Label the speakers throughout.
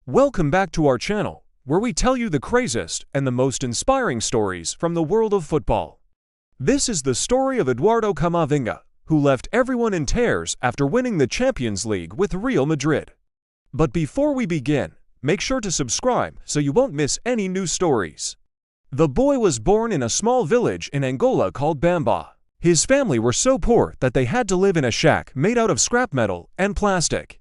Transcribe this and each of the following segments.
Speaker 1: Welcome back to our channel, where we tell you the craziest and the most inspiring stories from the world of football. This is the story of Eduardo Camavinga, who left everyone in tears after winning the Champions League with Real Madrid. But before we begin, make sure to subscribe so you won't miss any new stories. The boy was born in a small village in Angola called Bamba. His family were so poor that they had to live in a shack made out of scrap metal and plastic.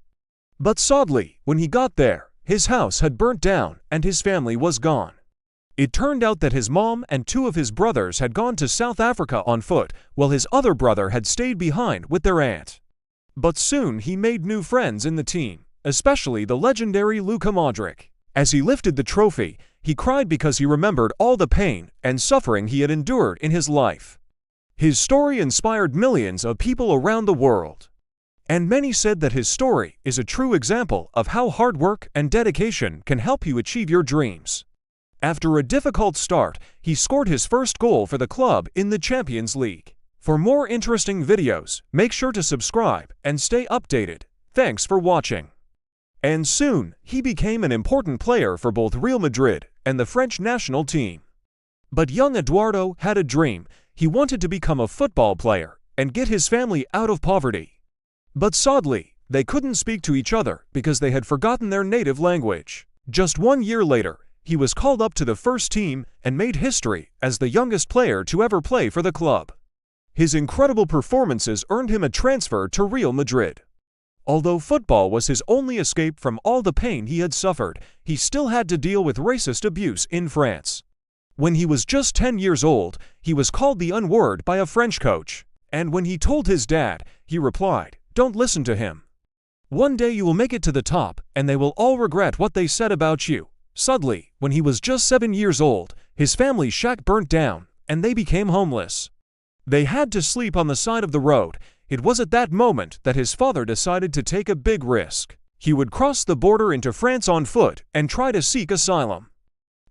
Speaker 1: But sadly, when he got there, his house had burnt down and his family was gone. It turned out that his mom and two of his brothers had gone to South Africa on foot, while his other brother had stayed behind with their aunt. But soon he made new friends in the team, especially the legendary Luka Modrić. As he lifted the trophy, he cried because he remembered all the pain and suffering he had endured in his life. His story inspired millions of people around the world. And many said that his story is a true example of how hard work and dedication can help you achieve your dreams. After a difficult start, he scored his first goal for the club in the Champions League. For more interesting videos, make sure to subscribe and stay updated. Thanks for watching. And soon, he became an important player for both Real Madrid and the French national team. But young Eduardo had a dream. He wanted to become a football player and get his family out of poverty. But sadly, they couldn't speak to each other because they had forgotten their native language. Just 1 year later, he was called up to the first team and made history as the youngest player to ever play for the club. His incredible performances earned him a transfer to Real Madrid. Although football was his only escape from all the pain he had suffered, he still had to deal with racist abuse in France. When he was just 10 years old, he was called the N-word by a French coach. And when he told his dad, he replied, "Don't listen to him. One day you will make it to the top, and they will all regret what they said about you." Suddenly, when he was just 7 years old, his family's shack burnt down, and they became homeless. They had to sleep on the side of the road. It was at that moment that his father decided to take a big risk. He would cross the border into France on foot and try to seek asylum.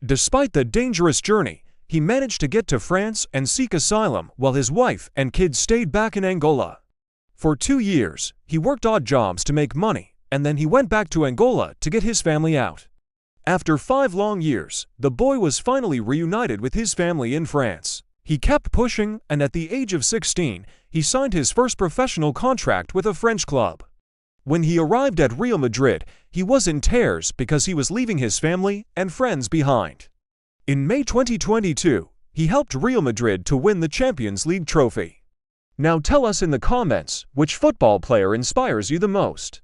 Speaker 1: Despite the dangerous journey, he managed to get to France and seek asylum while his wife and kids stayed back in Angola. For 2 years, he worked odd jobs to make money, and then he went back to Angola to get his family out. After 5 long years, the boy was finally reunited with his family in France. He kept pushing, and at the age of 16, he signed his first professional contract with a French club. When he arrived at Real Madrid, he was in tears because he was leaving his family and friends behind. In May 2022, he helped Real Madrid to win the Champions League trophy. Now tell us in the comments which football player inspires you the most.